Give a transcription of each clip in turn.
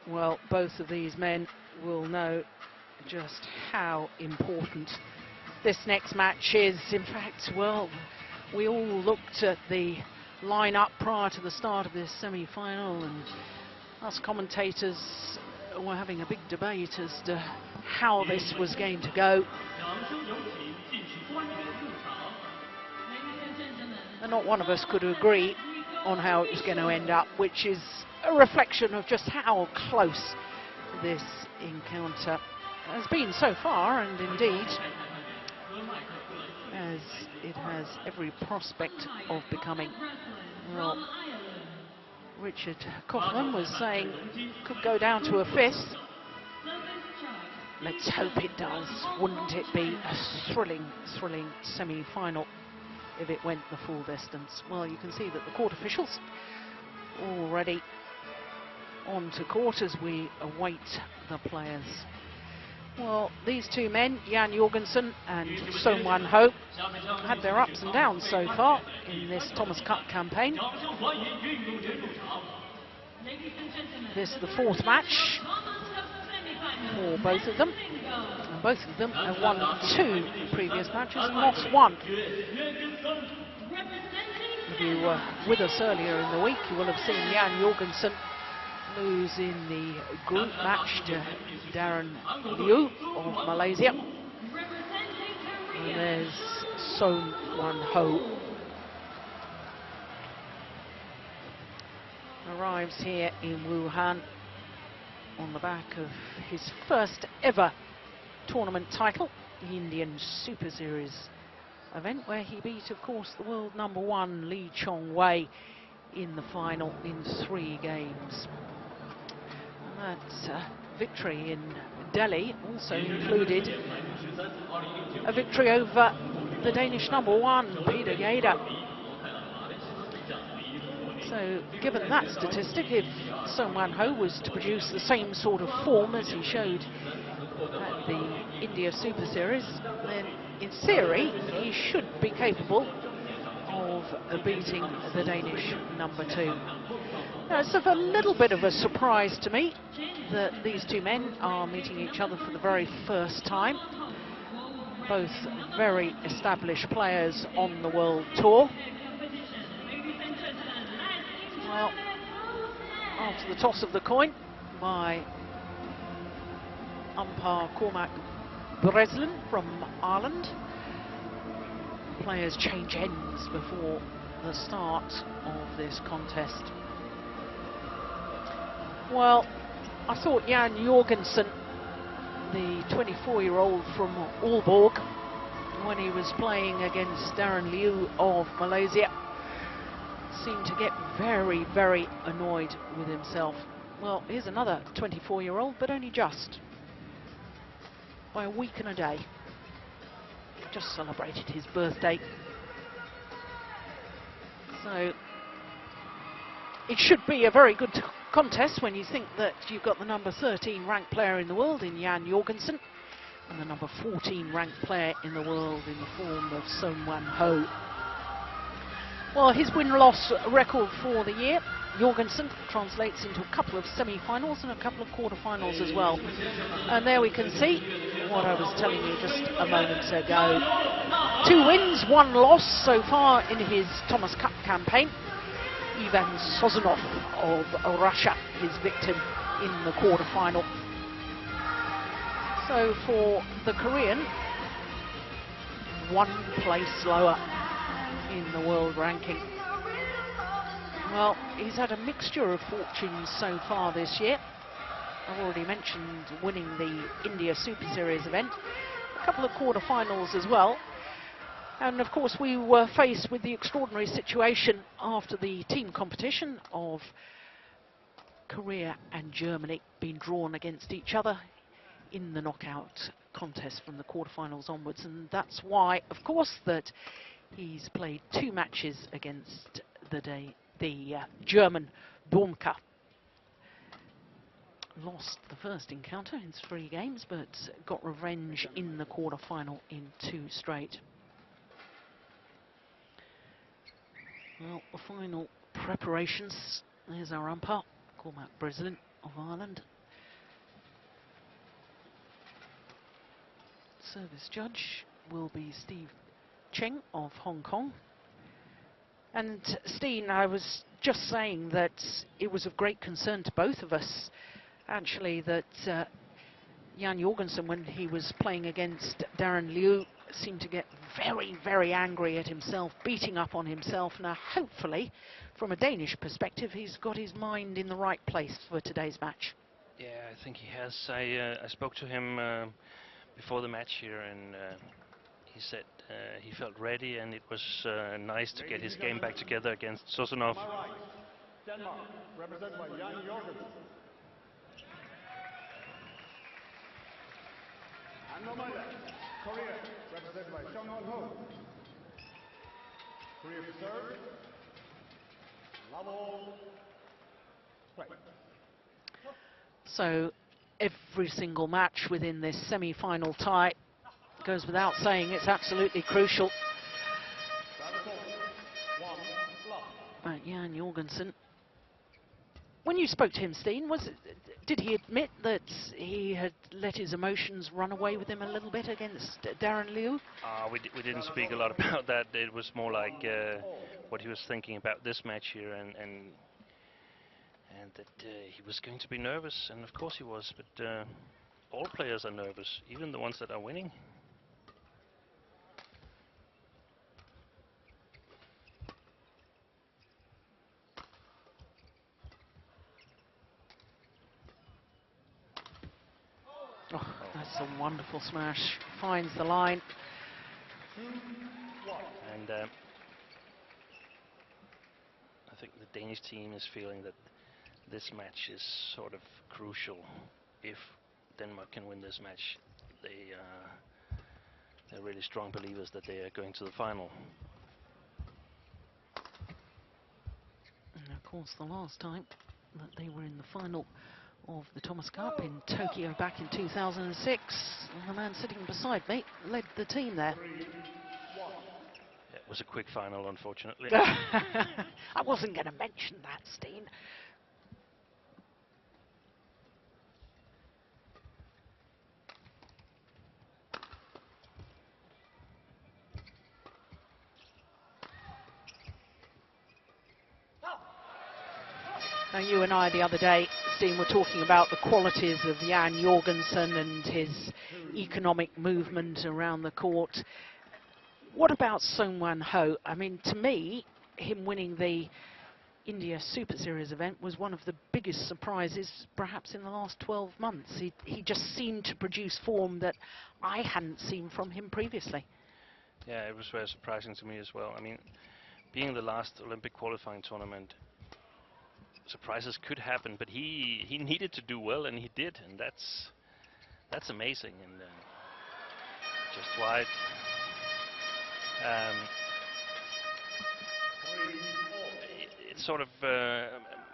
Well, both of these men will know just how important this next match is. In fact, well, we all looked at the lineup prior to the start of this semi-final, and us commentators were having a big debate as to how this was going to go. And not one of us could agree on how it was going to end up, which is a reflection of just how close this encounter has been so far, and indeed as it has every prospect of becoming. Well, Richard Kaufman was saying could go down to a fifth. Let's hope it does. Wouldn't it be a thrilling semi-final if it went the full distance? Well, you can see that the court officials already on to court as we await the players. Well, these two men, J.O.Jorgensen and Shon Ho, had their ups and downs so far in this Thomas Cup campaign. This is the fourth match for both of them. And both of them have won 2 previous matches and lost 1. If you were with us earlier in the week, you will have seen J.O.Jorgensen lose in the group match to Darren Liu of Malaysia. And there's Shon Ho. Arrives here in Wuhan on the back of his first ever tournament title, the Indian Superseries event, where he beat, of course, the world #1 Lee Chong-wei in the final in 3 games. And that victory in Delhi also included a victory over the Danish #1, Peter Gade. So, given that statistic, if Shon Ho was to produce the same sort of form as he showed at the India Superseries, then in theory he should be capable of beating the Danish #2. Now, it's a little bit of a surprise to me that these two men are meeting each other for the very first time. Both very established players on the world tour. Well, after the toss of the coin by umpire Cormac Breslin from Ireland, players change ends before the start of this contest. Well, I thought J.O.Jorgensen, the 24-year-old from Aalborg, when he was playing against Darren Liu of Malaysia, seemed to get very annoyed with himself. Well, here's another 24-year-old, but only just by a week and a day. Just celebrated his birthday. So it should be a very good contest when you think that you've got the #13 ranked player in the world in J.O.Jorgensen and the #14 ranked player in the world in the form of Shon Ho. Well, his win-loss record for the year, Jorgensen, translates into a couple of semi-finals and a couple of quarter-finals as well. And there we can see what I was telling you just a moment ago. 2 wins, 1 loss so far in his Thomas Cup campaign. Ivan Sozonov of Russia, his victim in the quarter-final. So for the Korean, 1 place lower in the world ranking. Well, he's had a mixture of fortunes so far this year. I've already mentioned winning the India Super Series event, a couple of quarter-finals as well. And of course we were faced with the extraordinary situation after the team competition of Korea and Germany being drawn against each other in the knockout contest from the quarter-finals onwards. And that's why, of course, that he's played 2 matches against the German Dongfeng. Lost the first encounter in 3 games, but got revenge in the quarter-final in 2 straight. Well, the final preparations. There's our umpire, Cormac Breslin of Ireland. service judge will be Steve Cheng of Hong Kong. And Steen, I was just saying that it was of great concern to both of us, actually, that J.O.Jorgensen, when he was playing against Darren Liu, seemed to get very, very angry at himself, beating up on himself. Now, hopefully, from a Danish perspective, he's got his mind in the right place for today's match. Yeah, I think he has. I spoke to him before the match here, and he said he felt ready, and it was nice to get his game back together against Sosunov. Denmark, represented by J.O.Jorgensen. And on my left, Korea, represented by Shon. Korea to serve. Level. Play. So every single match within this semi-final tie goes without saying, it's absolutely crucial. But J.O.Jorgensen, when you spoke to him, Steen, did he admit that he had let his emotions run away with him a little bit against Darren Liu? We didn't speak a lot about that. It was more like what he was thinking about this match here, and that he was going to be nervous, and of course he was, but all players are nervous, even the ones that are winning. Oh, that's a wonderful smash. Finds the line. And I think the Danish team is feeling that this match is sort of crucial. If Denmark can win this match, they're really strong believers that they are going to the final. And of course, the last time that they were in the final of the Thomas Cup in Tokyo back in 2006, the man sitting beside me led the team there. It was a quick final, unfortunately. I wasn't going to mention that, Steen. Now, you and I the other day, Steen, were talking about the qualities of J.O.Jorgensen and his economic movement around the court. What about Seung-Wan Ho? I mean, to me, him winning the India Super Series event was one of the biggest surprises perhaps in the last 12 months. He just seemed to produce form that I hadn't seen from him previously. Yeah, it was very surprising to me as well. I mean, being the last Olympic qualifying tournament, surprises could happen, but he needed to do well, and he did, and that's amazing. And just wide. It's sort of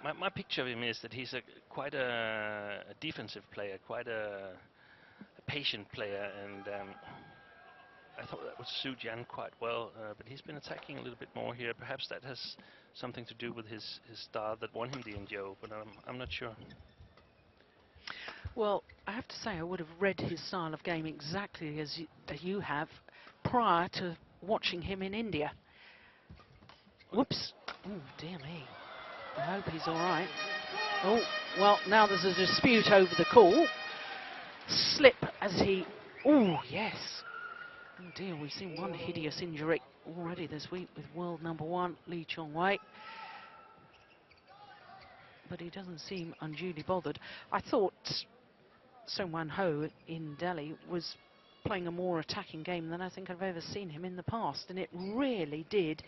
my picture of him is that he's quite a defensive player, quite a patient player, and I thought that would suit Jan quite well, but he's been attacking a little bit more here. Perhaps that has something to do with his star that won him the Indio, but I'm not sure. Well, I have to say I would have read his style of game exactly as you have prior to watching him in India. Whoops. Oh, dear me. I hope he's all right. Oh, well, now there's a dispute over the call. Slip as he... Oh, yes. Oh, dear, we've seen one hideous injury already this week with world number 1, Lee Chong-wei. But he doesn't seem unduly bothered. I thought Seung-Wan Ho in Delhi was playing a more attacking game than I think I've ever seen him in the past, and it really did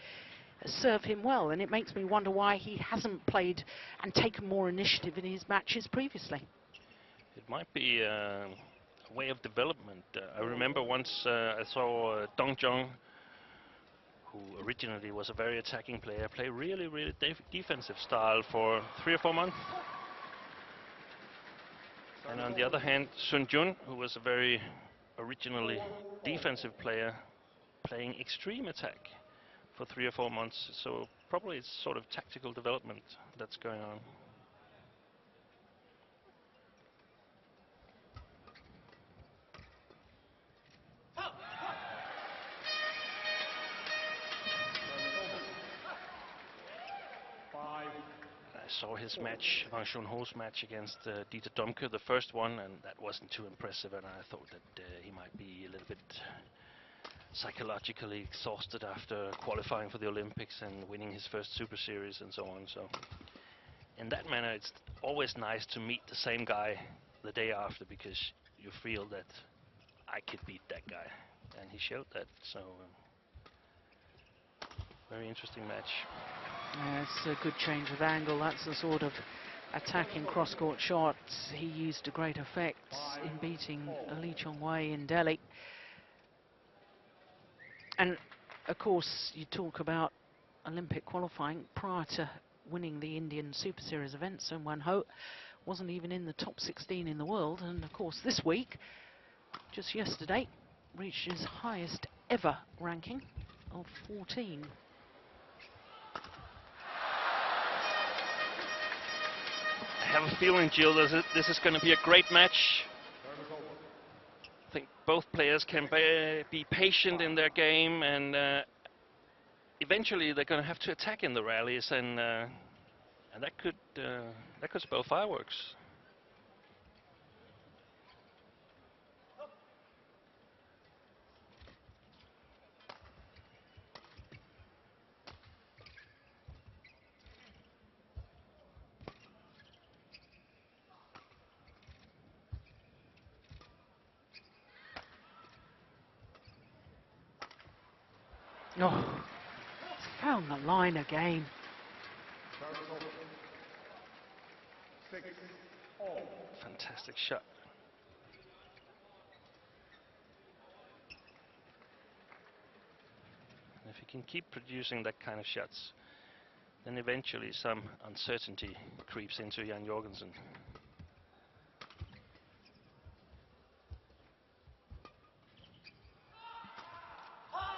serve him well, and it makes me wonder why he hasn't played and taken more initiative in his matches previously. It might be a way of development. I remember once I saw Dongfeng, who originally was a very attacking player, play really defensive style for 3 or 4 months. And on the other hand, Sun Jun, who was a very originally defensive player, playing extreme attack for 3 or 4 months. So probably it's sort of tactical development that's going on. saw his match, Wang Shunho's match against Dieter Domke, the first one, and that wasn't too impressive, and I thought that he might be a little bit psychologically exhausted after qualifying for the Olympics and winning his first Super Series and so on. So in that manner, it's always nice to meet the same guy the day after, because you feel that I could beat that guy, and he showed that. So very interesting match. Yeah, it's a good change of angle. That's the sort of attacking cross-court shots he used to great effect in beating Lee Chong-wei in Delhi. And of course, you talk about Olympic qualifying. Prior to winning the Indian Super Series event, Sun Wan-ho wasn't even in the top 16 in the world. And of course, this week, just yesterday, reached his highest ever ranking of 14. I have a feeling, Jill, this is going to be a great match. I think both players can be patient in their game, and eventually they're going to have to attack in the rallies, and that could spell fireworks. Oh, found the line again. Fantastic shot. And if he can keep producing that kind of shots, then eventually some uncertainty creeps into J.O.Jorgensen.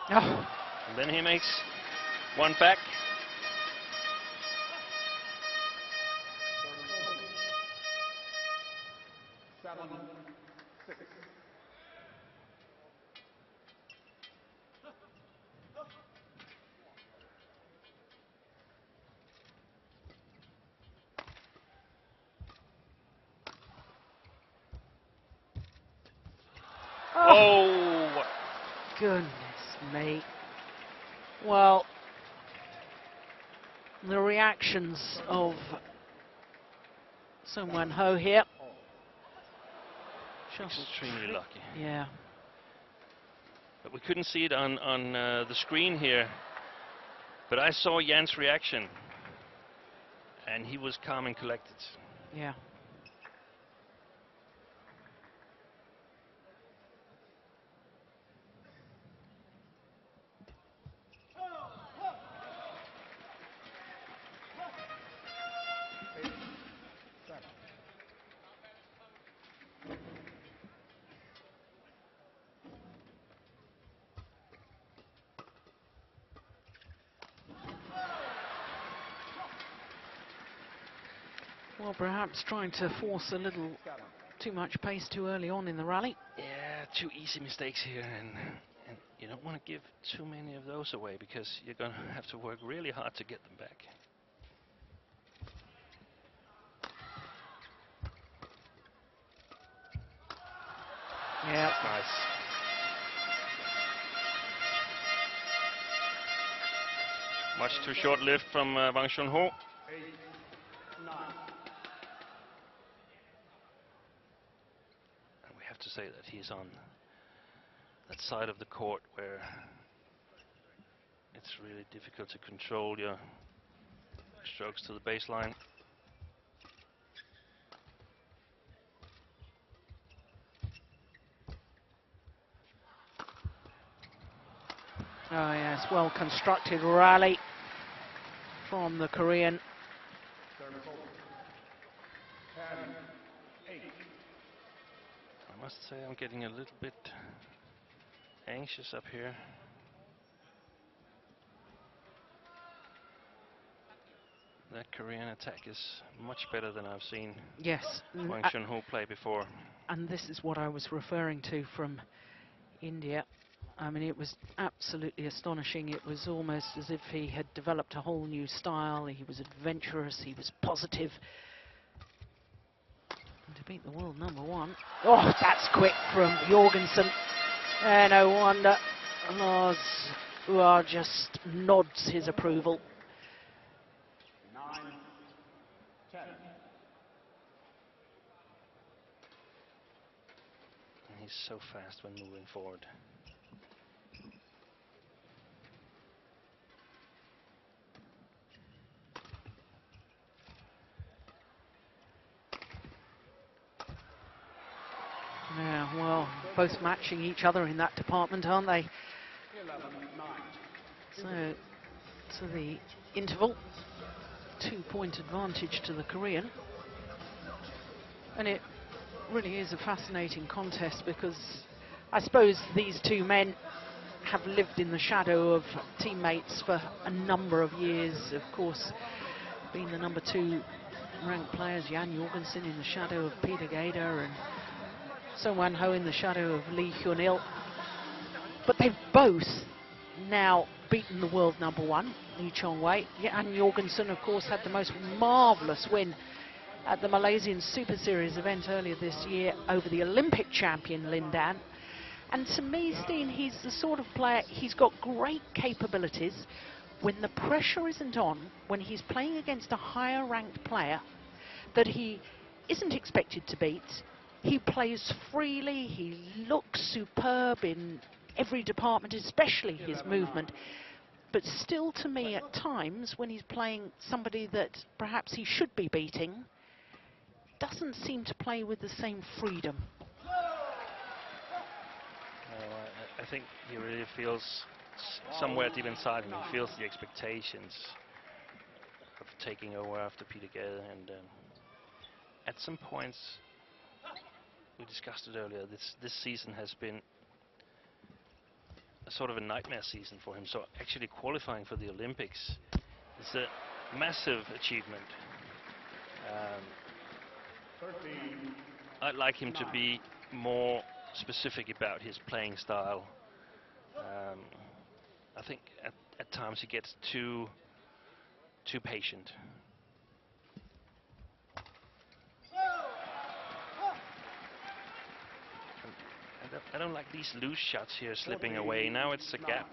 Oh. And then he makes one back. Oh! Goodness me. Well, the reactions of Sun Wan-ho here. Extremely lucky. Yeah. But we couldn't see it on the screen here. But I saw Jan's reaction, and he was calm and collected. Yeah. Well, perhaps trying to force a little too much pace too early on in the rally. Yeah, two easy mistakes here, and you don't want to give too many of those away, because you're going to have to work really hard to get them back. Yeah. That's nice. Much too short lift from Wang Shunho. And we have to say that he's on that side of the court where it's really difficult to control your strokes to the baseline. Oh yes, well constructed rally from the Korean. I must say I'm getting a little bit anxious up here. That Korean attack is much better than I've seen Yes. Wang Shunho play before. And this is what I was referring to from India. I mean, it was absolutely astonishing. It was almost as if he had developed a whole new style. He was adventurous, he was positive. And to beat the world #1. Oh, that's quick from Jorgensen. No wonder Lars Uar just nods his approval. 9-10. He's so fast when moving forward. Yeah, well, both matching each other in that department, aren't they? 11-9. So the interval, 2-point advantage to the Korean. And it really is a fascinating contest because I suppose these two men have lived in the shadow of teammates for a number of years. Of course, being the #2 ranked players, Jan Jorgensen in the shadow of Peter Gader and Song Wan Ho in the shadow of Lee Hyun-il. But they've both now beaten the world #1, Lee Chong-wei. Jan Jorgensen, of course, had the most marvellous win at the Malaysian Super Series event earlier this year over the Olympic champion Lin Dan. And to me, Steen, he's the sort of player, he's got great capabilities. When the pressure isn't on, when he's playing against a higher ranked player that he isn't expected to beat, he plays freely, he looks superb in every department, especially his movement. But still, to me, at times, when he's playing somebody that perhaps he should be beating, doesn't seem to play with the same freedom. I think he really feels somewhere deep inside him, he feels the expectations of taking over after Peter Gader. And at some points, we discussed it earlier, this season has been a sort of a nightmare season for him. So actually qualifying for the Olympics is a massive achievement. I'd like him to be more specific about his playing style. I think at times he gets too patient. I don't like these loose shots here slipping away. Now it's a gap.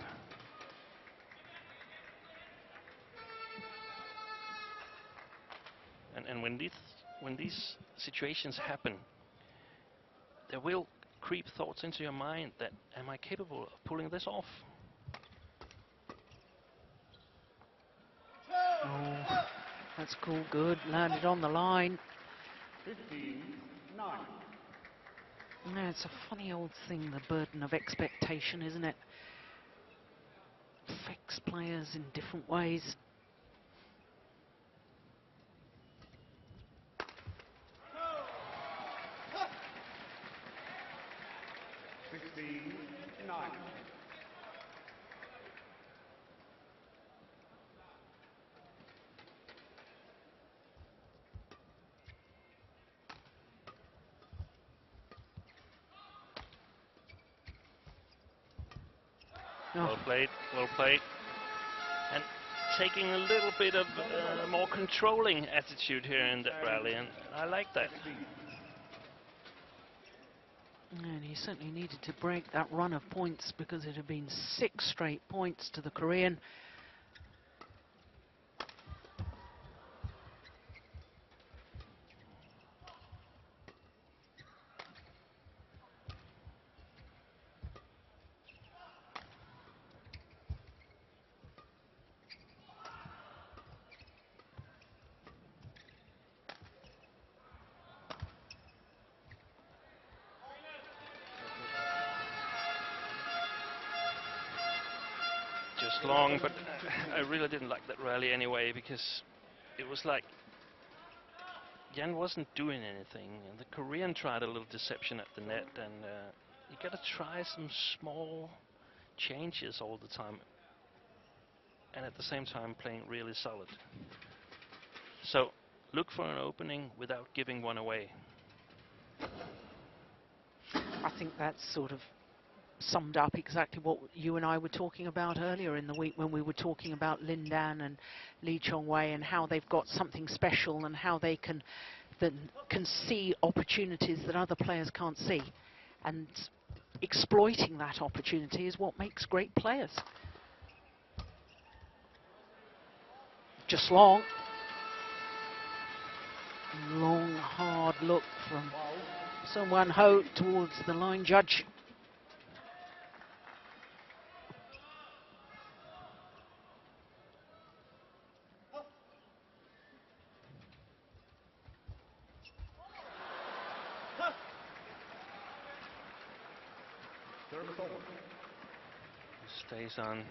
And when these situations happen, there will creep thoughts into your mind that, am I capable of pulling this off? Oh, that's cool, good, landed on the line. 15-9. No, it's a funny old thing, the burden of expectation, isn't it? Affects players in different ways. Well played, well played. And taking a little bit of more controlling attitude here in that rally, and I like that. And he certainly needed to break that run of points because it had been 6 straight points to the Korean. Just long, but I really didn't like that rally anyway, because it was like Jan wasn't doing anything, and the Korean tried a little deception at the net, and you gotta try some small changes all the time, and at the same time playing really solid. So look for an opening without giving one away. I think that's sort of summed up exactly what you and I were talking about earlier in the week when we were talking about Lin Dan and Lee Chong-wei and how they've got something special and how they can see opportunities that other players can't see. And exploiting that opportunity is what makes great players. Just long, hard look from Sung Wan Ho towards the line judge. Stays on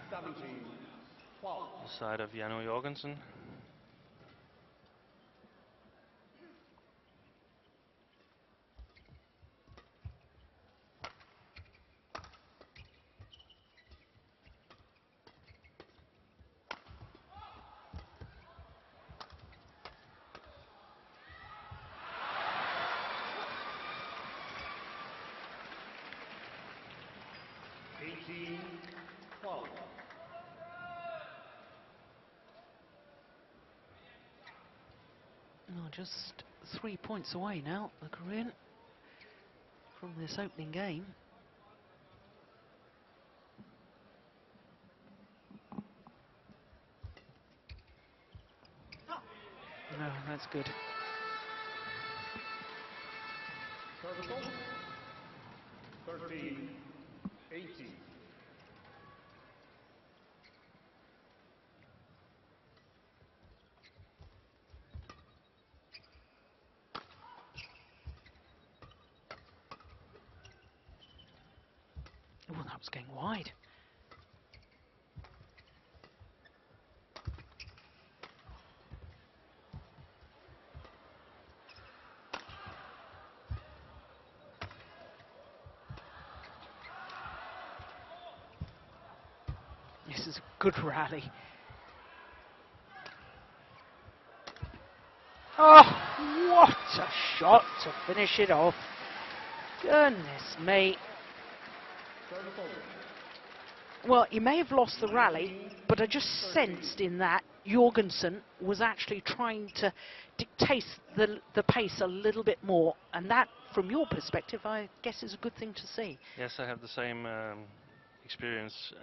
the side of J.O.Jorgensen. Oh, just 3 points away now, the Korean, from this opening game. No, that's good. Serviceable. 13-18. Oh, that was going wide. This is a good rally. Oh, what a shot to finish it off. Goodness me. Well, he may have lost the rally, but I just sensed in that Jorgensen was actually trying to dictate the pace a little bit more, and that, from your perspective, I guess is a good thing to see. Yes, I have the same experience,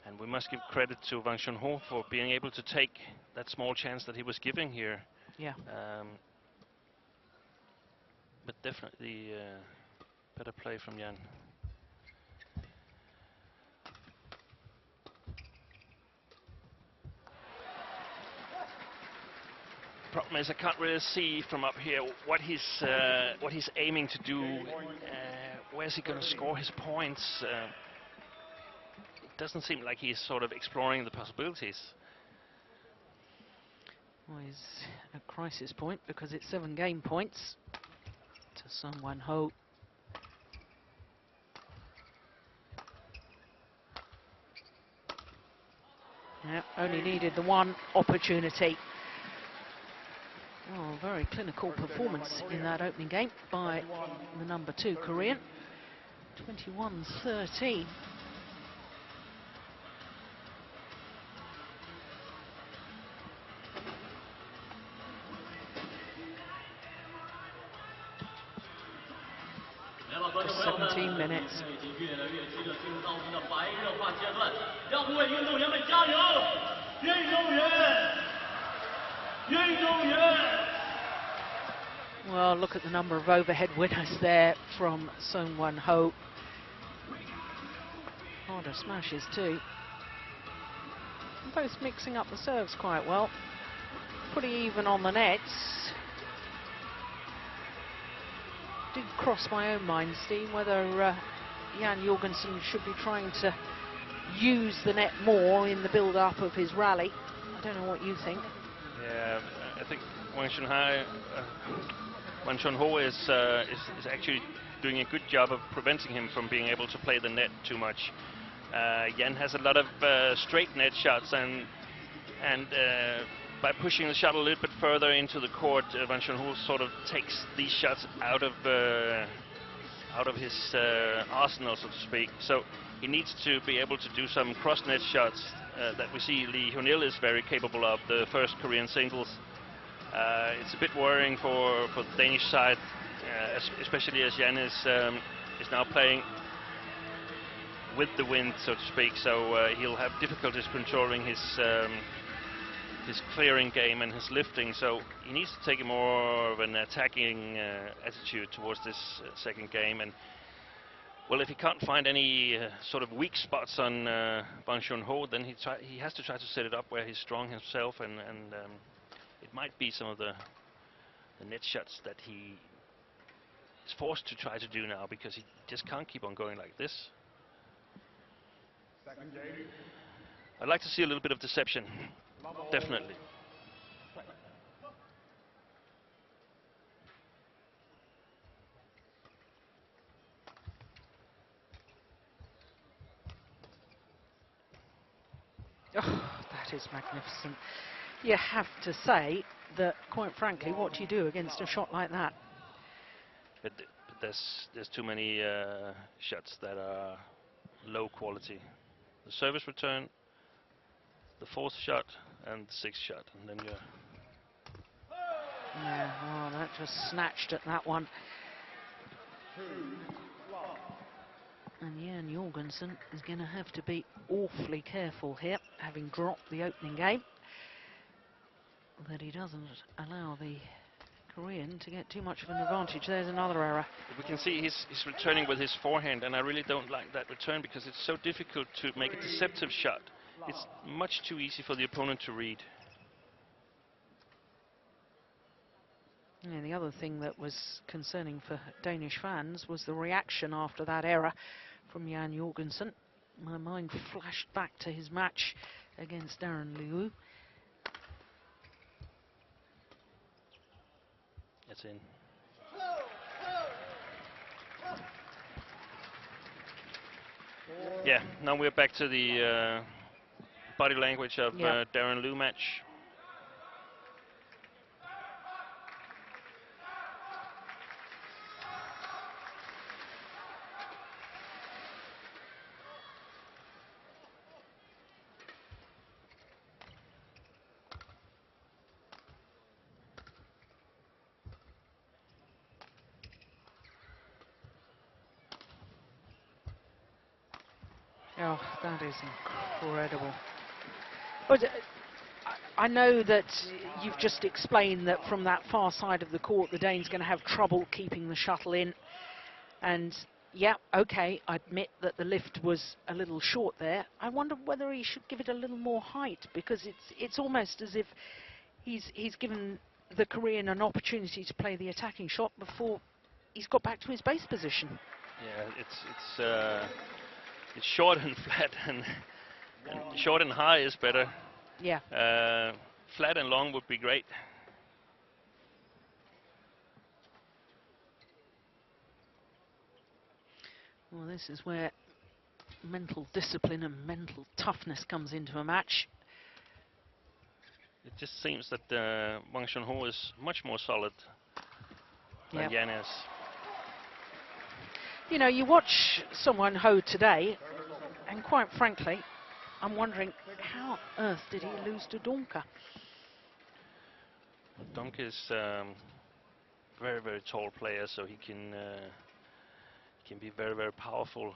and we must give credit to Wang Chunho for being able to take that small chance that he was giving here. Yeah. But definitely better play from Jan. Problem is, I can't really see from up here what he's aiming to do. Where's he going to score his points? It doesn't seem like he's sort of exploring the possibilities. Well, he's at crisis point because it's 7 game points to Sung Wan Ho. Yeah, only needed the one opportunity. Oh, very clinical performance in that opening game by the number 2 Korean. 21-13. Just 17 minutes. Well, look at the number of overhead winners there from Sung Wan Ho. Harder smashes too. Both mixing up the serves quite well. Pretty even on the nets. Did cross my own mind, Steve, whether J.O.Jorgensen should be trying to use the net more in the build-up of his rally. I don't know what you think. Yeah, I think Wang Chunho is actually doing a good job of preventing him from being able to play the net too much. Jan has a lot of straight net shots, and by pushing the shot a little bit further into the court, Wang Chunho sort of takes these shots out of out of his arsenal, so to speak. So he needs to be able to do some cross-net shots that we see Lee Hyun-il is very capable of, the first Korean singles. It's a bit worrying for the Danish side, especially as Jan is now playing with the wind, so to speak. So he'll have difficulties controlling his clearing game and his lifting. So he needs to take a more of an attacking attitude towards this second game. And well, if he can't find any sort of weak spots on Bang Shun-ho, then he has to try to set it up where he's strong himself, and it might be some of the net shots that he is forced to try to do now, because he just can't keep on going like this. Second game. I'd like to see a little bit of deception, definitely. Oh, that is magnificent. You have to say that, quite frankly, what do you do against a shot like that? But there's too many shots that are low quality. The service return, the fourth shot, and the sixth shot, and then you're... Yeah, well, that just snatched at that one. And J.O.Jorgensen is going to have to be awfully careful here, having dropped the opening game, that he doesn't allow the Korean to get too much of an advantage. There's another error. We can see he's returning with his forehand, and I really don't like that return, because it's so difficult to make a deceptive shot. It's much too easy for the opponent to read. Yeah, the other thing that was concerning for Danish fans was the reaction after that error from J.O.Jorgensen. My mind flashed back to his match against Darren Liu. It's in. Yeah, now we're back to the body language of Darren Liu match. Oh, that is incredible. But I know that you've just explained that from that far side of the court, the Dane's going to have trouble keeping the shuttle in. And yeah, okay, I admit that the lift was a little short there. I wonder whether he should give it a little more height, because it's almost as if he's given the Korean an opportunity to play the attacking shot before he's got back to his base position. Yeah, it's short and flat, and short and high is better. Yeah. Flat and long would be great. Well, this is where mental discipline and mental toughness comes into a match. It just seems that Bang Shun-ho is much more solid than Jan is. You know, you watch Son Ho today, and quite frankly, I'm wondering, how on earth did he lose to Dongfeng? Well, Dongfeng is very, very tall player, so he can be very, very powerful,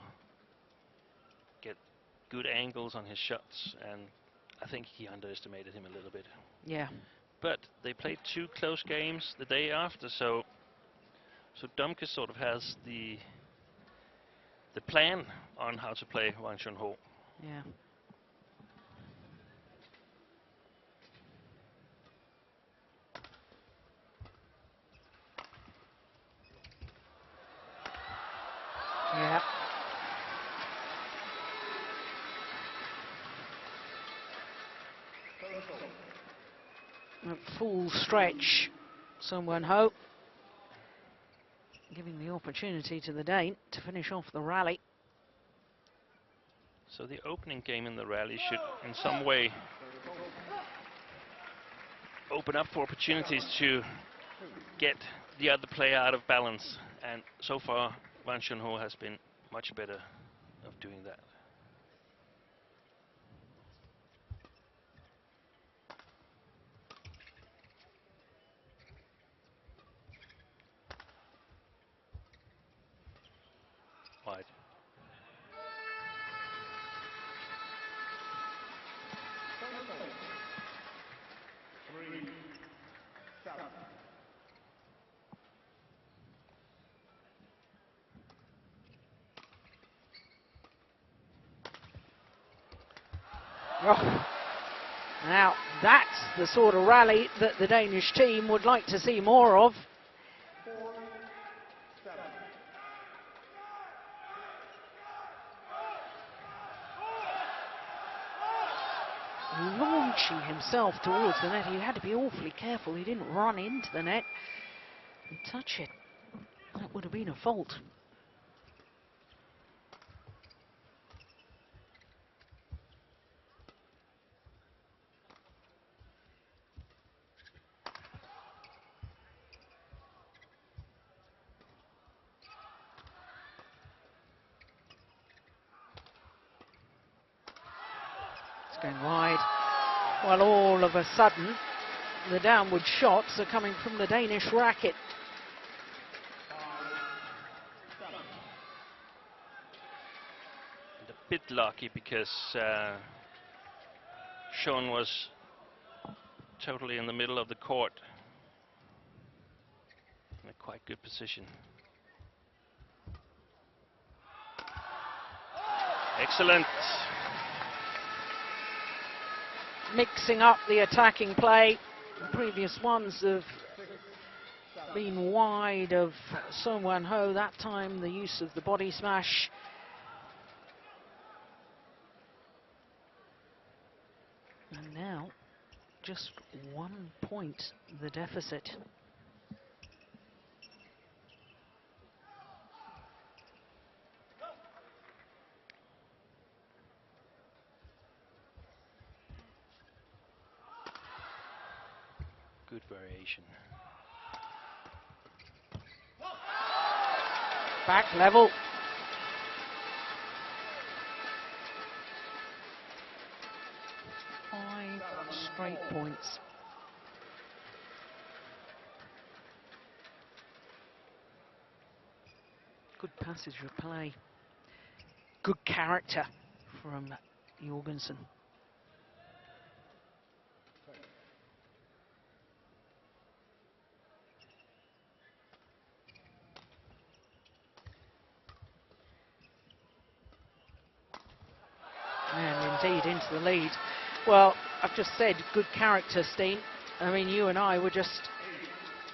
get good angles on his shots, and I think he underestimated him a little bit. Yeah. But they played two close games the day after, so Dongfeng sort of has the plan on how to play Bang Shun-ho. Yeah. Yeah. A full stretch, Son Ho, giving the opportunity to the Dane to finish off the rally. So the opening game in the rally should in some way open up for opportunities to get the other player out of balance, and so far Wang Shunho has been much better of doing that. Wide. Oh. Now, that's the sort of rally that the Danish team would like to see more of. Launching himself towards the net, he had to be awfully careful. He didn't run into the net and touch it. That would have been a fault. Going wide. Well, all of a sudden, the downward shots are coming from the Danish racket. And a bit lucky because Shon was totally in the middle of the court. In a quite good position. Excellent. Mixing up the attacking play. The previous ones have been wide of Son Wan Ho. That time the use of the body smash. And now just 1 point the deficit. Good variation. Back level. Five straight points. Good passage of play. Good character from Jorgensen. And indeed into the lead. Well, I've just said good character, Steen. I mean, you and I were just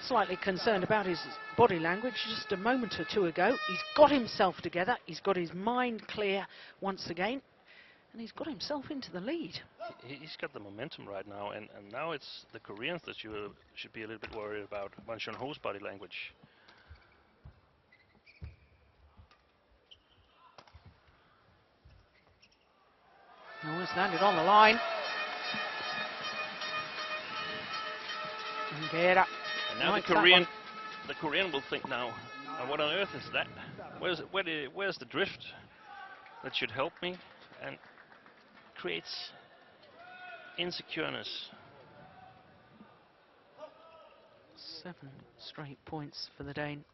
slightly concerned about his body language just a moment or two ago. He's got himself together. He's got his mind clear once again. And he's got himself into the lead. He's got the momentum right now. And now it's the Koreans that you should be a little bit worried about. Wang Shunho's body language. Almost landed on the line. And get up. And now the Korean will think now, what on earth is that? Where's the drift that should help me? And creates insecureness. 7 straight points for the Dane.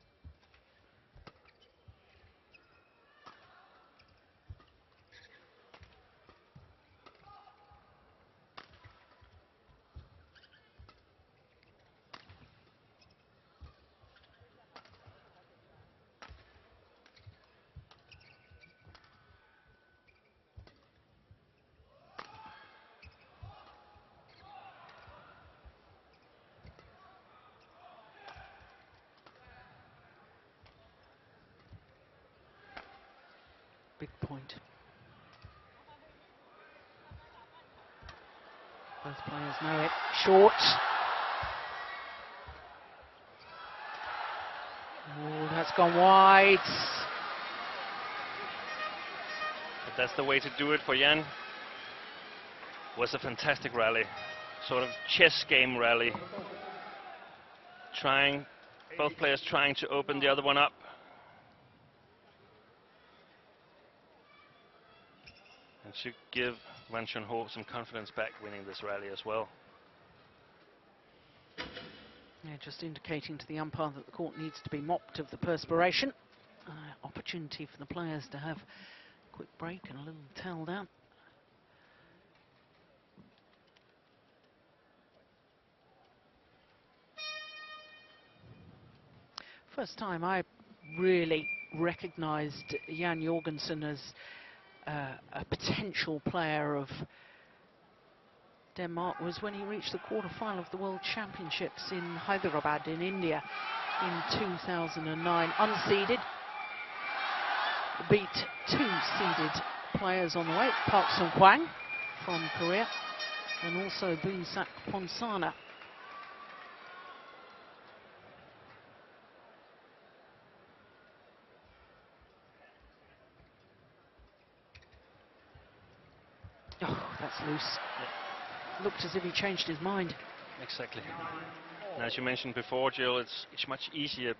Big point. Both players know it. Short. Oh, that's gone wide. But that's the way to do it for Jan. Was a fantastic rally. Sort of chess game rally. Both players trying to open the other one up. And should give Wang Chunho some confidence back winning this rally as well. Yeah, just indicating to the umpire that the court needs to be mopped of the perspiration. Opportunity for the players to have a quick break and a little towel down. First time I really recognised J.O.Jorgensen as a potential player of Denmark was when he reached the quarter-final of the World Championships in Hyderabad in India in 2009, unseeded. Beat two seeded players on the way, Park Sung-kwang from Korea and also Boonsak Ponsana. Oh, that's loose. Yeah. Looked as if he changed his mind. Exactly. And as you mentioned before, Jill, it's much easier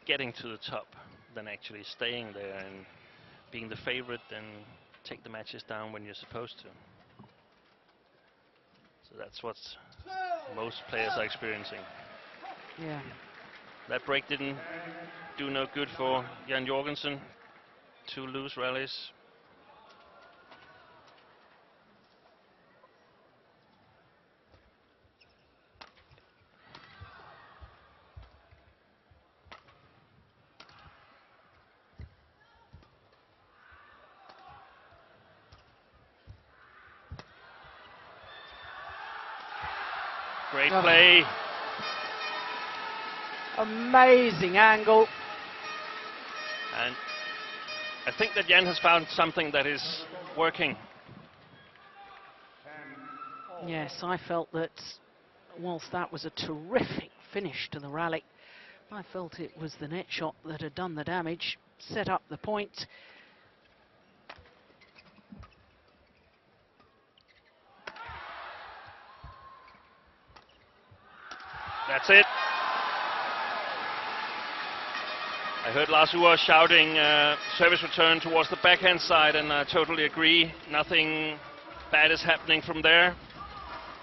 getting to the top than actually staying there and being the favorite and take the matches down when you're supposed to. So that's what most players are experiencing. Yeah. That break didn't do no good for J.O.Jorgensen. 2 loose rallies. Great play. Amazing angle. And I think that Jan has found something that is working. Yes, I felt that whilst that was a terrific finish to the rally, I felt it was the net shot that had done the damage, set up the point. That's it. I heard Lars Uhr shouting service return towards the backhand side, and I totally agree. Nothing bad is happening from there.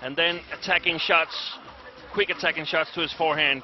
And then attacking shots, quick attacking shots to his forehand.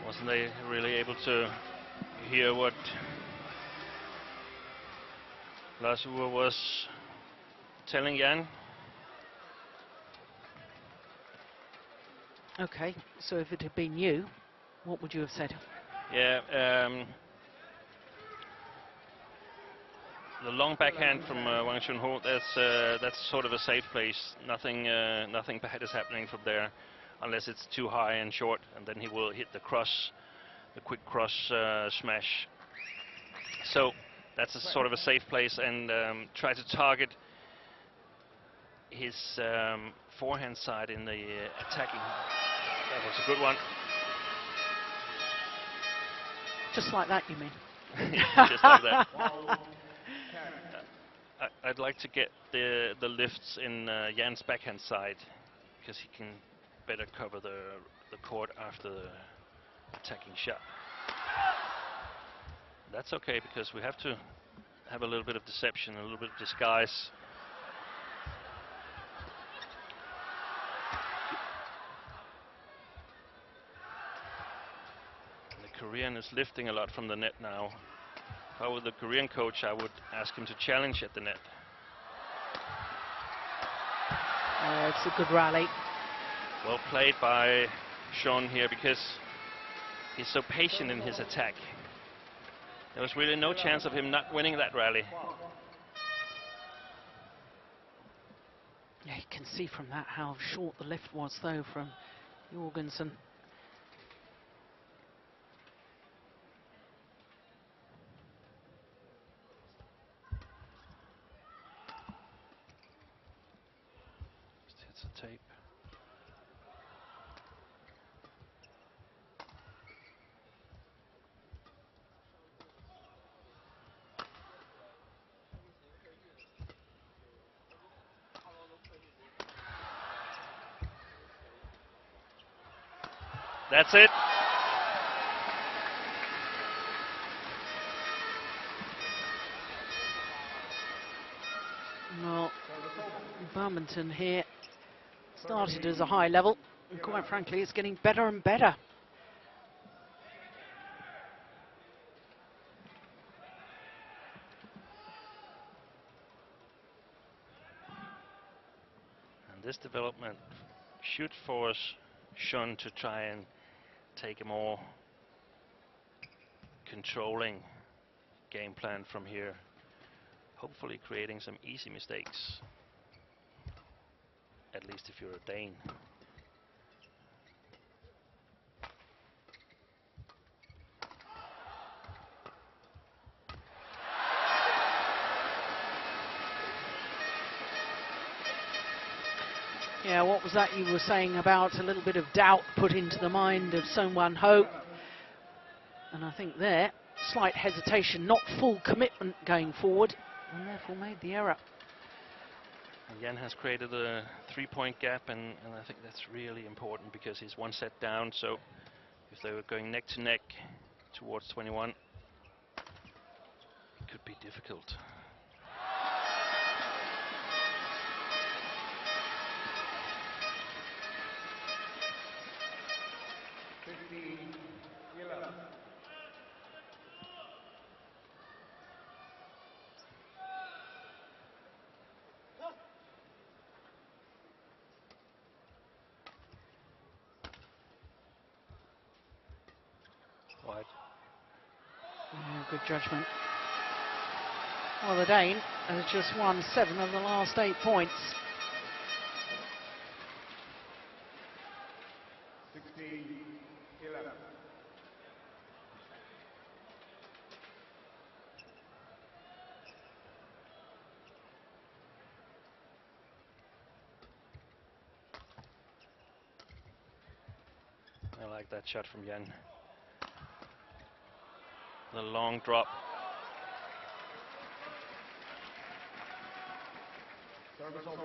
Wasn't they really able to hear what Lars Uhr was telling Jan? Okay, so if it had been you, what would you have said? Yeah, the long backhand from Wang Chunho, that's sort of a safe place. Nothing bad is happening from there, unless it's too high and short, and then he will hit the cross, the quick cross smash. So that's a sort of a safe place, and try to target his forehand side in the attacking. That was a good one. Just like that, you mean? Just like that. I'd like to get the lifts in Jan's backhand side, because he can better cover the court after the attacking shot. That's okay, because we have to have a little bit of deception, a little bit of disguise. The Korean is lifting a lot from the net now. If I were the Korean coach, I would ask him to challenge at the net. It's a good rally. Well played by Shon here, because he's so patient in his attack. There was really no chance of him not winning that rally. Yeah, you can see from that how short the lift was, though, from Jorgensen. That's a tape. That's it. Well, Badminton here started as a high level, and quite frankly, it's getting better and better. And this development should force Shon to try and take a more controlling game plan from here, hopefully creating some easy mistakes, at least if you're a Dane. Yeah, what was that you were saying about a little bit of doubt put into the mind of Son Ho? And I think there, slight hesitation, not full commitment going forward, and therefore made the error. And Jan has created a 3-point gap, and I think that's really important because he's one set down. So if they were going neck to neck towards 21, it could be difficult. Wide. Yeah, good judgment. Well, the Dane has just won 7 of the last 8 points. 16-11. I like that shot from Jan. The long drop. Service over.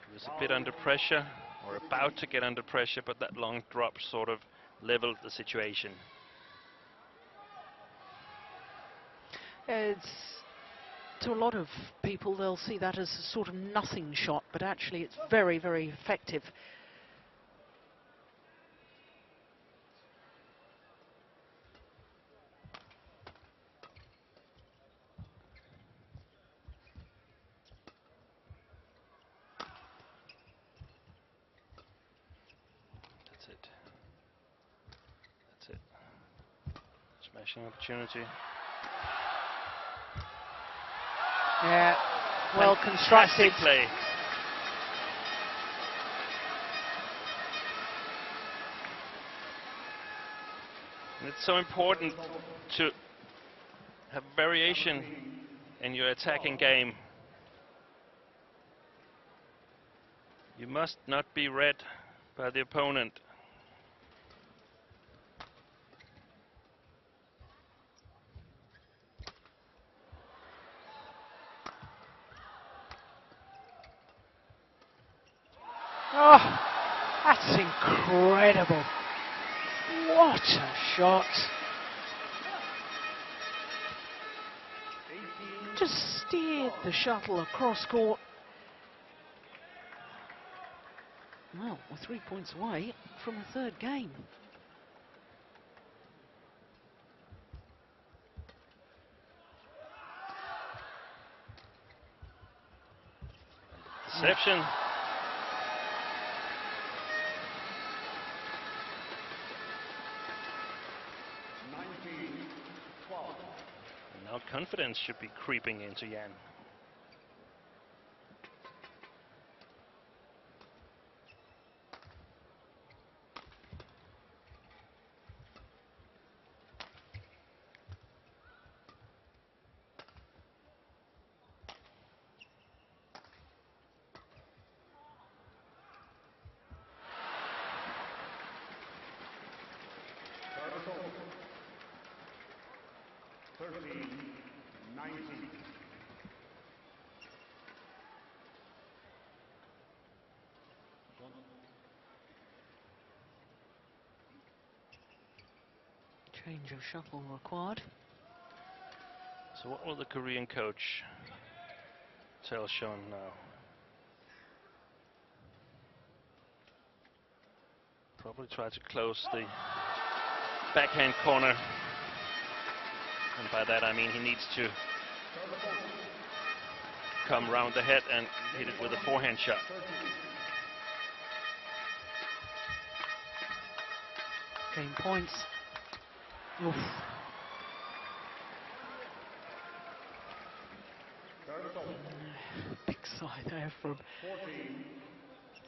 He was a bit under pressure, or about to get under pressure, but that long drop sort of leveled the situation. It's, to a lot of people, they'll see that as a sort of nothing shot, but actually it's very, very effective. That's it. That's it. Smashing opportunity. Yeah, well constructed. Fantastic play. And it's so important to have variation in your attacking game. You must not be read by the opponent. Oh, that's incredible. What a shot. Just steered the shuttle across court. Well, we're 3 points away from a third game. Deception. Now confidence should be creeping into Jan. 13-19. Change of shuttle required. So what will the Korean coach tell Shon now? Probably try to close the backhand corner. And by that I mean he needs to come round the head and hit it with a forehand shot. Game points. Oof. Big side there from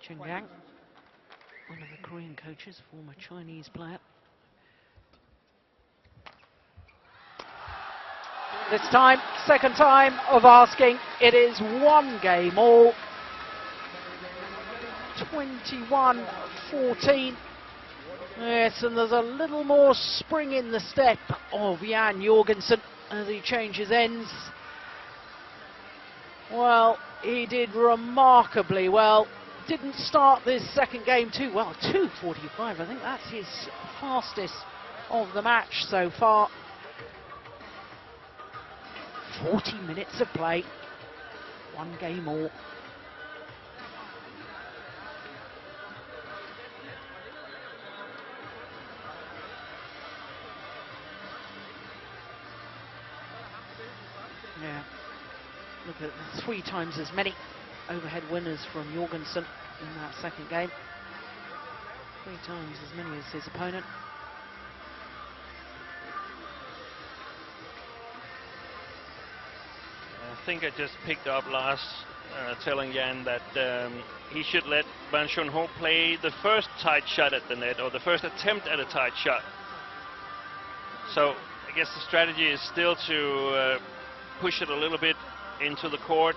Chen Yang, one of the Korean coaches, former Chinese player. This time, second time of asking, it is 1 game all. 21-14. Yes, and there's a little more spring in the step of J.O.Jorgensen as he changes ends. Well, he did remarkably well. Didn't start this second game too well. 2:45, I think that's his fastest of the match so far. 40 minutes of play. 1 game all. Yeah, look at 3 times as many overhead winners from Jorgensen in that second game. 3 times as many as his opponent. I think I just picked up Lars telling Jan that he should let Ban Shun-ho play the first tight shot at the net, or the first attempt at a tight shot. So I guess the strategy is still to push it a little bit into the court.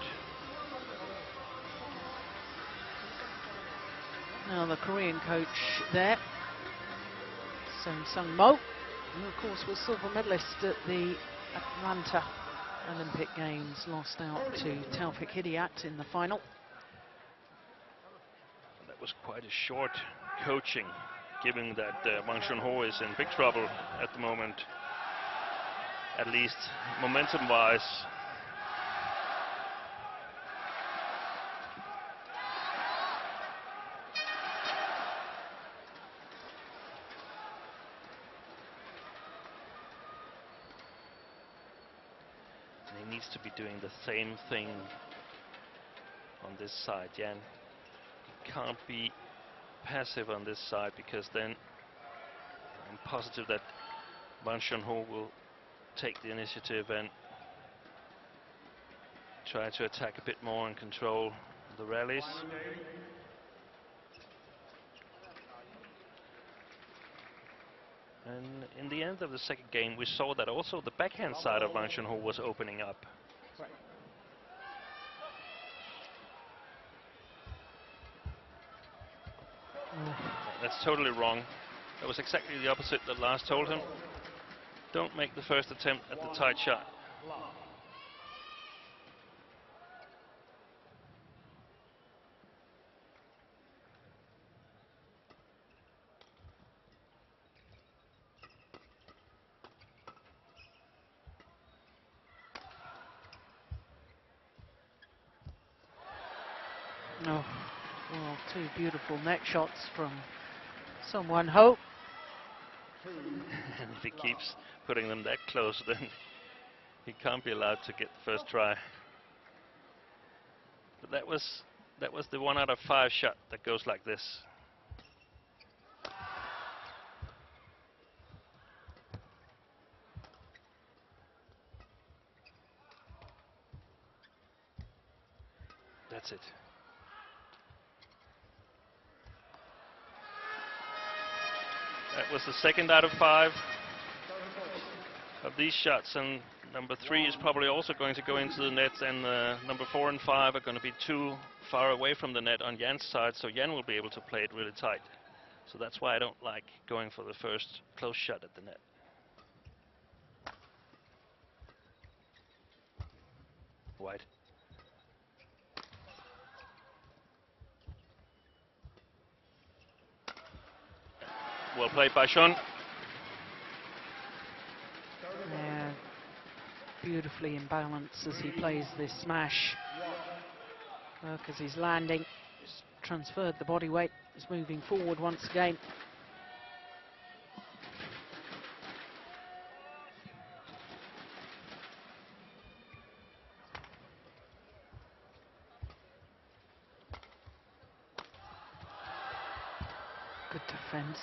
Now the Korean coach there, Sung Mo, who of course was silver medalist at the Atlanta Olympic Games, lost out to Taufik Hidayat in the final. That was quite a short coaching, given that Wang Shun-ho is in big trouble at the moment, at least momentum-wise. And he needs to be doing the same thing on this side, Jan. He can't be passive on this side, because then I'm positive that Wang Shun-ho will take the initiative and try to attack a bit more and control the rallies. And in the end of the second game, we saw that also the backhand side of Wang Shun-ho was opening up. That's totally wrong. That was exactly the opposite that Lars told him. Don't make the first attempt at the tight shot. Oh, well, 2 beautiful net shots from Sung Won-ho. And if he keeps putting them that close, then he can't be allowed to get the first try. But that was the 1 out of 5 shot that goes like this. That's it. That was the 2nd out of 5 of these shots, and number 3 is probably also going to go into the net, and number 4 and 5 are going to be too far away from the net on Jan's side, so Jan will be able to play it really tight. So that's why I don't like going for the first close shot at the net. wide. Well played by Shon. Yeah, beautifully in balance as he plays this smash. As he's landing, just transferred the body weight, is moving forward once again. Good defense.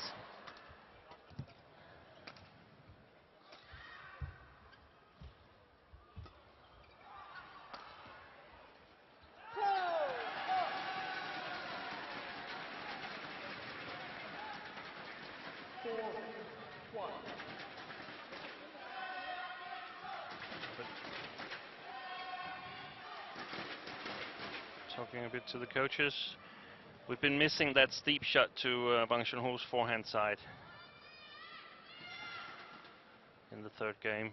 Talking a bit to the coaches. We've been missing that steep shot to Wang Shunhu's forehand side in the third game.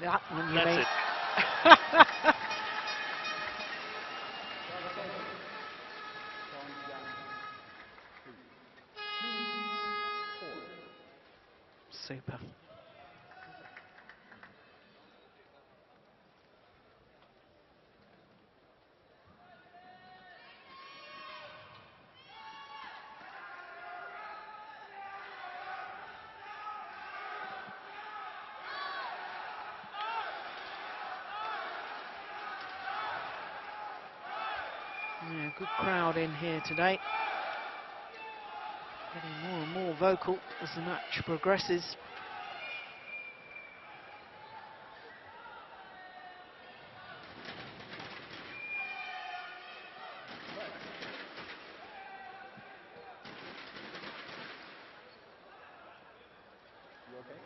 That one you That's made. it. Super. Yeah, good crowd in here today. Getting more and more vocal as the match progresses. You okay?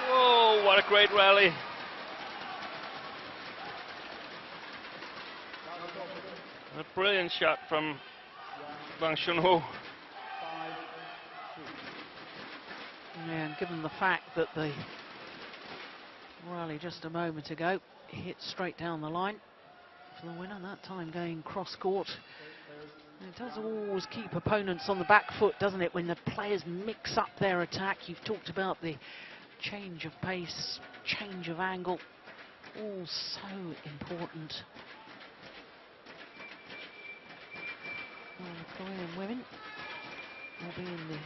Whoa, what a great rally. A brilliant shot from Wang Shunhu. Yeah, and given the fact that the rally just a moment ago hit straight down the line for the winner, that time going cross court. And it does always keep opponents on the back foot, doesn't it, when the players mix up their attack. You've talked about the change of pace, change of angle, all so important. Well, the Korean women will be in the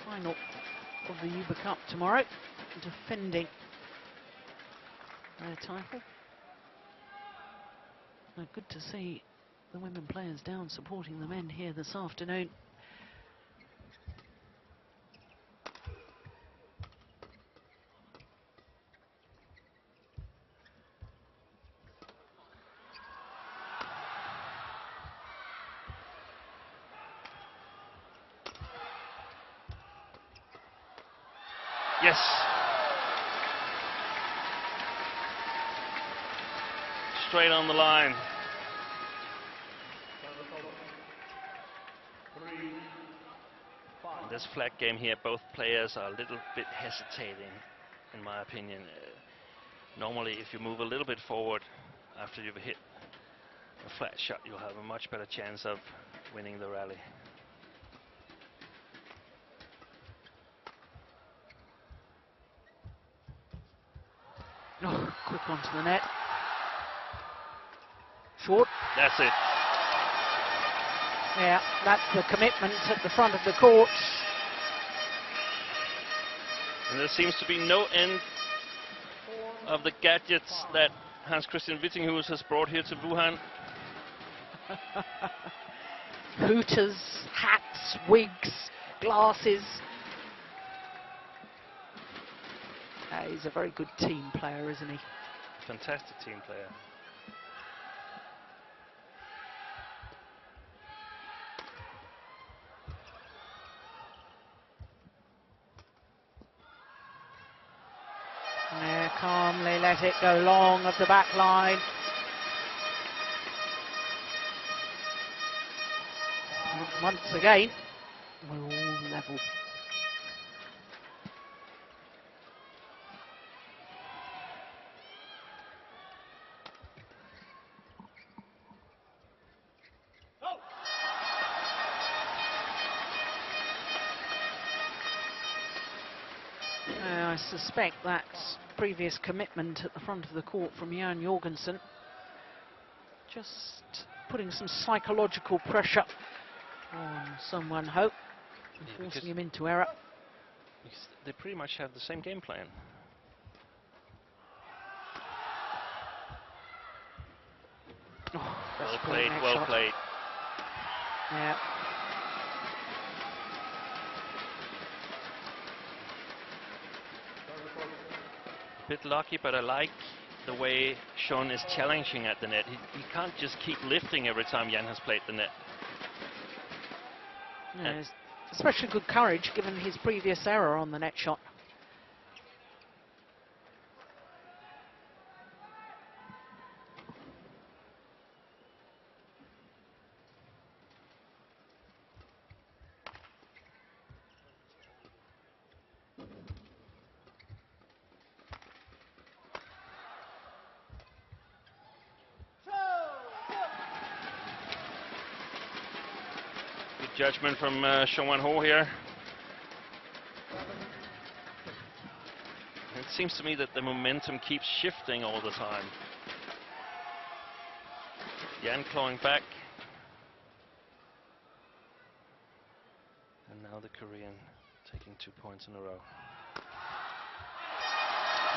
final of the Uber Cup tomorrow, defending their title. Now, good to see the women players down supporting the men here this afternoon. Yes. Straight on the line. This flag game here, both players are a little bit hesitating, in my opinion. Normally, if you move a little bit forward after you've hit a flat shot, you'll have a much better chance of winning the rally. Oh, quick onto the net. Short. That's it. Yeah, that's the commitment at the front of the court. And there seems to be no end of the gadgets that Hans Christian Wittinghus has brought here to Wuhan. Hooters, hats, wigs, glasses. He's a very good team player, isn't he? Fantastic team player. Yeah, calmly let it go long of the back line. Once again, we're all level. I suspect that's previous commitment at the front of the court from J.O.Jorgensen. Just putting some psychological pressure on someone, Hope, and forcing him into error. They pretty much have the same game plan. Oh, well played, well shot. played. Yeah. Bit lucky, but I like the way Shon is challenging at the net. He can't just keep lifting every time Jan has played the net. Yeah, especially good courage given his previous error on the net shot. Judgment from Shon Ho here. It seems to me that the momentum keeps shifting all the time. Jan clawing back. And now the Korean taking 2 points in a row.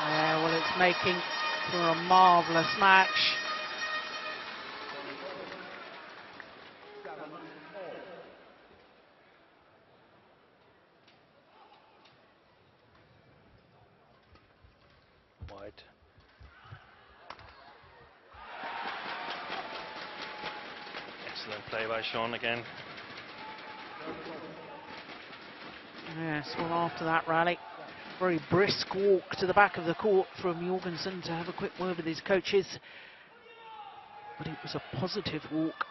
Yeah, well, it's making for a marvellous match. Wide. Excellent play by Shon again. Yes, well, after that rally, very brisk walk to the back of the court from Jorgensen to have a quick word with his coaches. But it was a positive walk.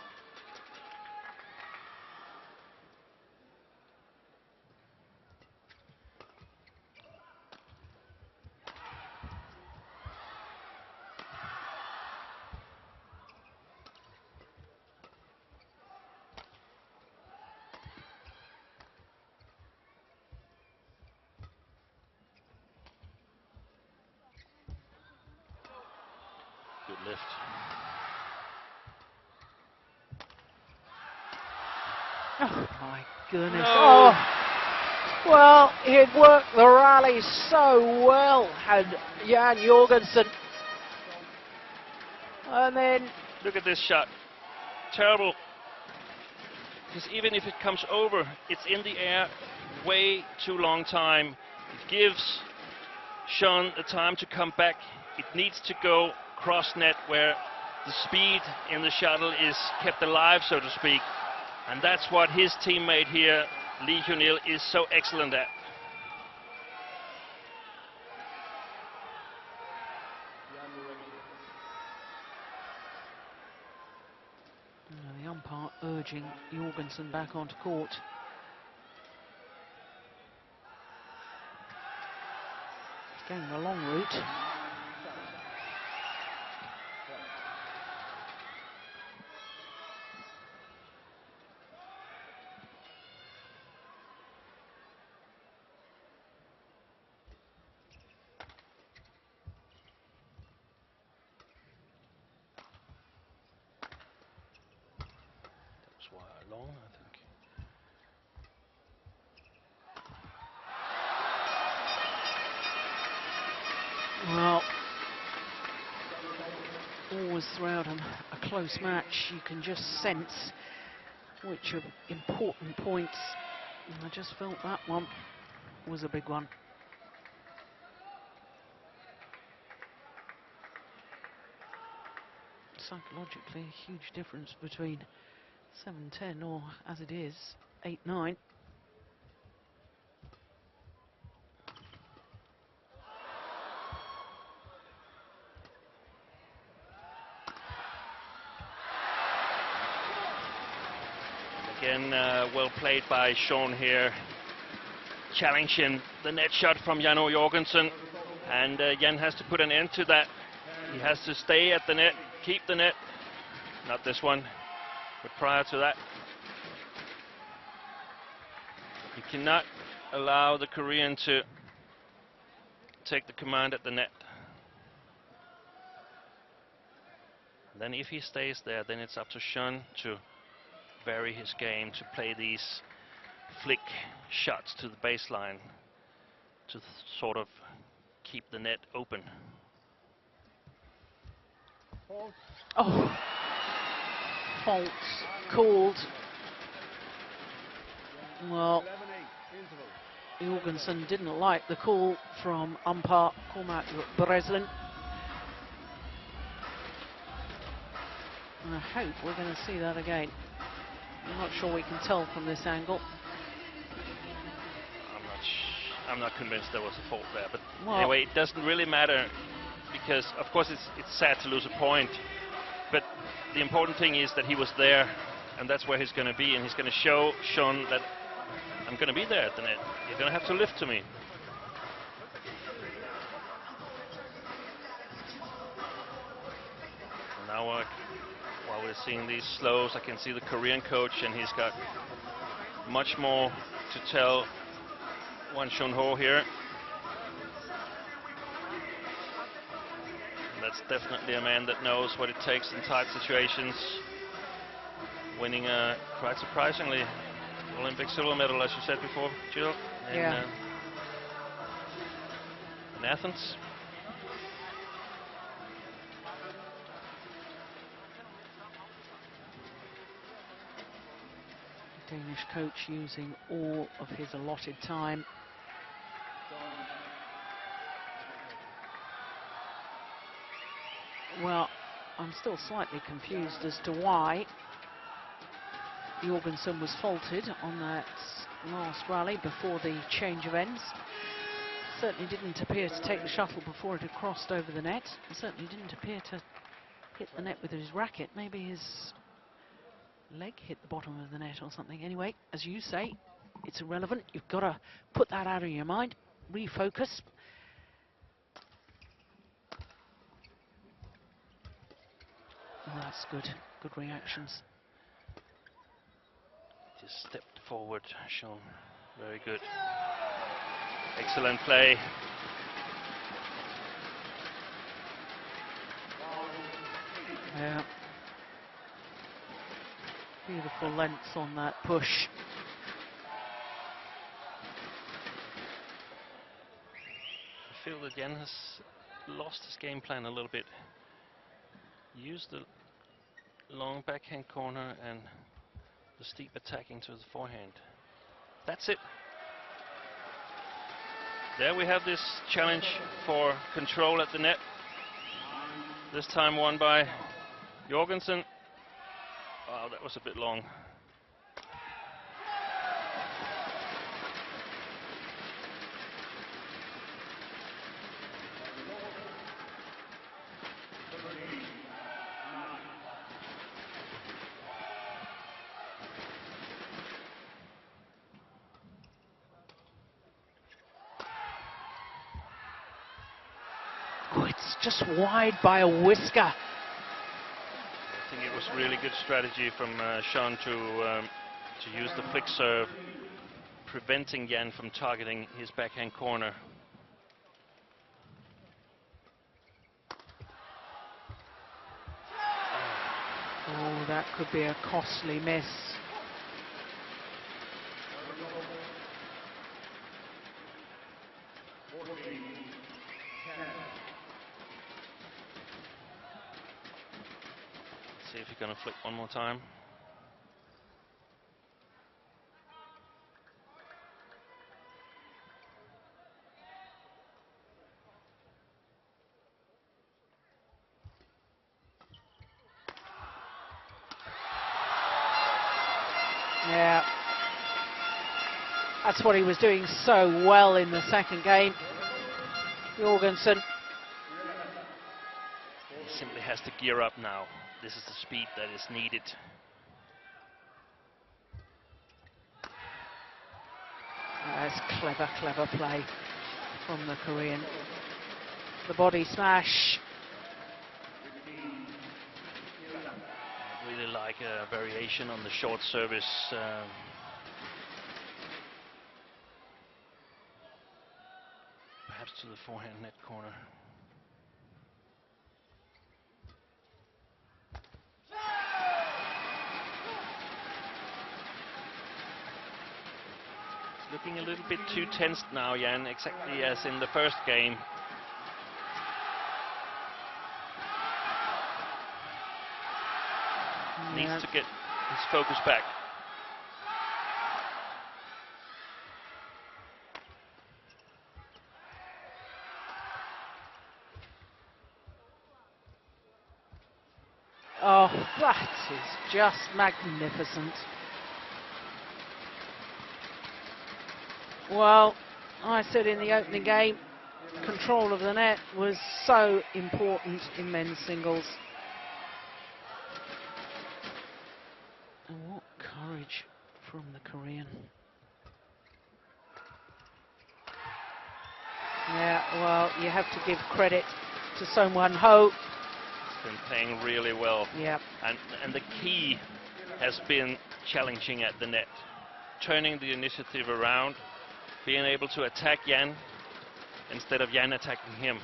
Good lift. Oh my goodness. No. Oh, well, he'd worked the rally so well, had J.O.Jorgensen. And then Look at this shot. Terrible. Because even if it comes over, it's in the air way too long time. It gives Shon the time to come back. It needs to go cross net where the speed in the shuttle is kept alive, so to speak. And that's what his teammate here, Lee Hyun-il, is so excellent at. the umpire urging Jorgensen back onto court. He's going the long route. Long, I think. Well, throughout a close match, you can just sense which are important points. And I just felt that one was a big one. Psychologically, a huge difference between 7-10 or, as it is, 8-9. Again, well played by Shon here, challenging the net shot from J.O.Jorgensen, and Jan has to put an end to that. He has to stay at the net, keep the net. Not this one, but prior to that. You cannot allow the Korean to take the command at the net. And then if he stays there, then it's up to Shon to vary his game, to play these flick shots to the baseline, to sort of keep the net open. Oh, fault called. Well, Jorgensen didn't like the call from umpire Cormac Breslin. I hope we're going to see that again. I'm not sure we can tell from this angle. I'm not convinced there was a fault there, but well, anyway, it doesn't really matter, because of course it's sad to lose a point, but the important thing is that he was there, and that's where he's going to be, and he's going to show Shon that I'm going to be there at the net. You're going to have to lift to me. And now while we're seeing these slows, I can see the Korean coach, and he's got much more to tell Won Shun Ho here. And that's definitely a man that knows what it takes in tight situations. Winning quite surprisingly Olympic silver medal, as you said before, Jill, in Athens. Danish coach using all of his allotted time. Well, I'm still slightly confused as to why Jorgensen was faulted on that last rally before the change of ends. Certainly didn't appear to take the shuttle before it had crossed over the net. Certainly didn't appear to hit the net with his racket. Maybe his leg hit the bottom of the net or something. Anyway, as you say, it's irrelevant. You've got to put that out of your mind, refocus. Oh, that's good. Good reactions. Just stepped forward, Shon. Very good. Excellent play. Yeah. Beautiful lengths on that push. I feel that Jan has lost his game plan a little bit. Used the long backhand corner and the steep attacking to the forehand. That's it. There we have this challenge for control at the net. This time won by Jorgensen. Wow, that was a bit long. Oh, it's just wide by a whisker. I think it was really good strategy from Shon to use the flick serve, preventing Jan from targeting his backhand corner. Oh, that could be a costly miss. if you're going to flick one more time. Yeah. That's what he was doing so well in the second game. Jorgensen. He simply has to gear up now. This is the speed that is needed. That's clever, clever play from the Korean. The body smash. I really like a variation on the short service. Perhaps to the forehand net corner. It's looking a little bit too tensed now, Jan, exactly as in the first game. Needs to get his focus back. Oh, that is just magnificent. Well, I said in the opening game, control of the net was so important in men's singles. And what courage from the Korean. Yeah, well, you have to give credit to Son Won-ho. He's been playing really well. Yeah. And the key has been challenging at the net, turning the initiative around, being able to attack Jan instead of Jan attacking him.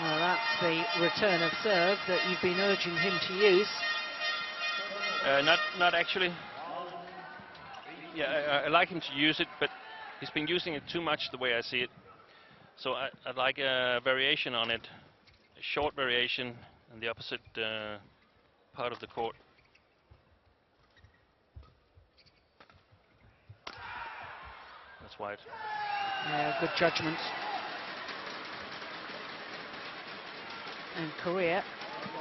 Well, that's the return of serve that you've been urging him to use. Not actually. Yeah, I like him to use it, but he's been using it too much the way I see it. So I'd like a variation on it, a short variation in the opposite part of the court. That's wide. Yeah, good judgment. And Korea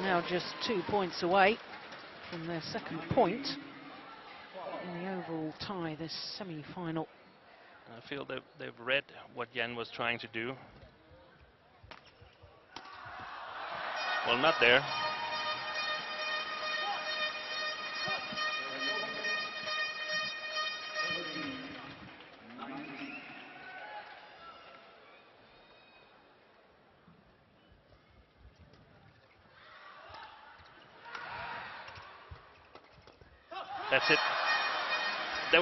now just 2 points away from their second point in the overall tie this semi-final. I feel they've read what Jan was trying to do. Well, not there. That's it. There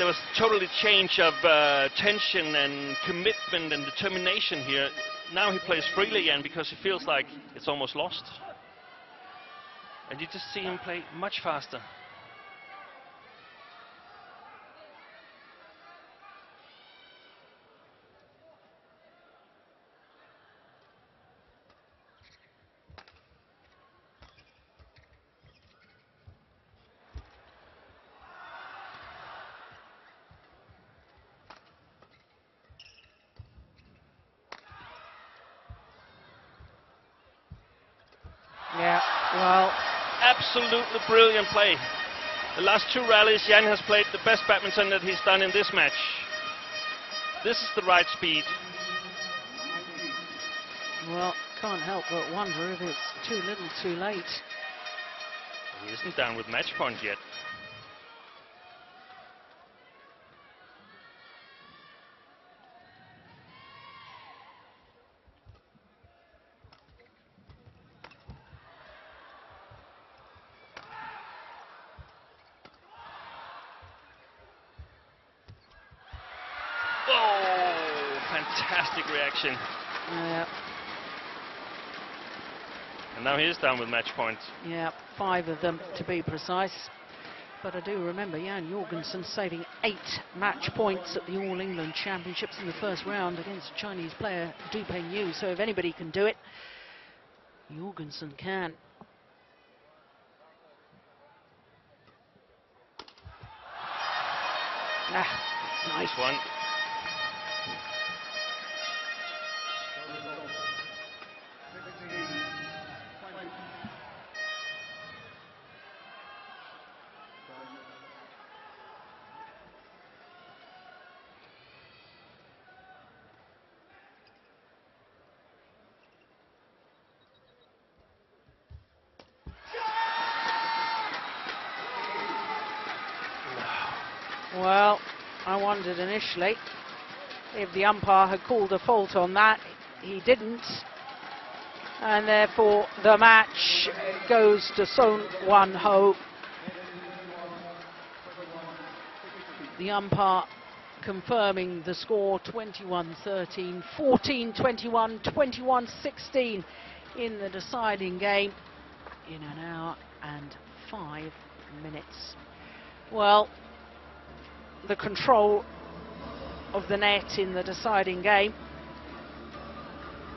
was totally change of tension and commitment and determination here. Now he plays freely again because he feels like it's almost lost. And you just see him play much faster. Yeah, well, Absolutely brilliant play. The last two rallies, Jan has played the best badminton that he's done in this match. This is the right speed. well, can't help but wonder if it's too little too late. He isn't down with match point yet. Oh, fantastic reaction. Yeah, And now he is down with match points. yeah, 5 of them to be precise. But I do remember J.O.Jorgensen saving 8 match points at the All England Championships in the first round against Chinese player Dongfeng Yu. So if anybody can do it, Jorgensen can. Nice one. Well, I wondered initially if the umpire had called a fault on that. He didn't, and therefore the match goes to Son Wan-ho. The umpire confirming the score 21-13, 14-21, 21-16 in the deciding game in an hour and 5 minutes. Well, the control of the net in the deciding game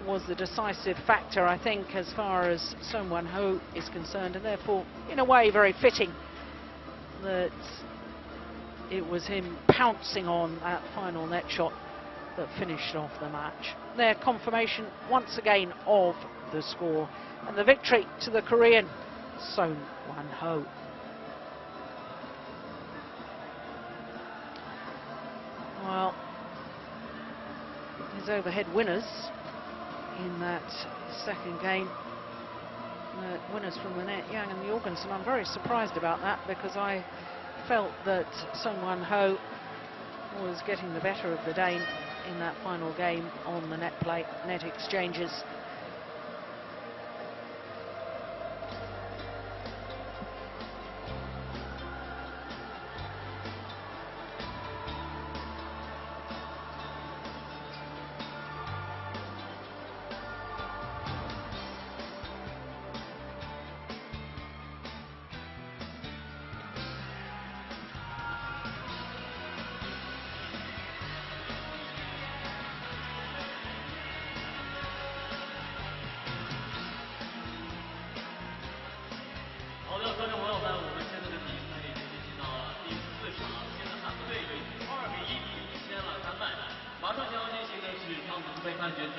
was the decisive factor, I think, as far as Son Wan-ho is concerned, and therefore, in a way, very fitting that it was him pouncing on that final net shot that finished off the match. Their confirmation once again of the score, and the victory to the Korean Son Wan-ho. Well, his overhead winners in that second game, the winners from the net, Yang and Jorgensen. I'm very surprised about that, because I felt that Son Wan-ho was getting the better of the Dane in that final game on the net play, net exchanges.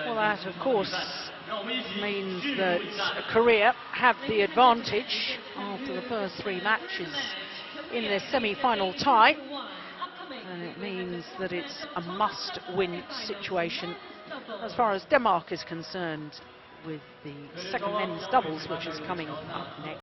Well, that of course means that Korea have the advantage after the first 3 matches in their semi-final tie, and it means that it's a must-win situation as far as Denmark is concerned with the second men's doubles, which is coming up next.